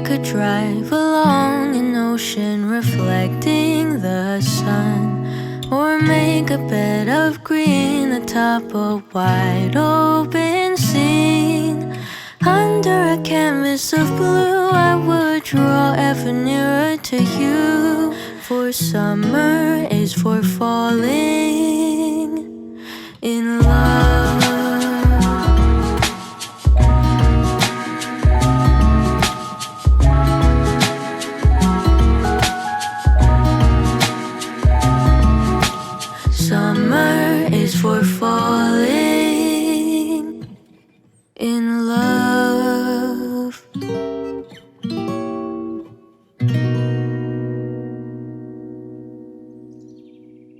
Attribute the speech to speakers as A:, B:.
A: could drive along an ocean reflecting the sun, or make a bed of green atop a wide open scene. Under a canvas of blue I would draw ever nearer to you. For summer is for falling in love. Summer is for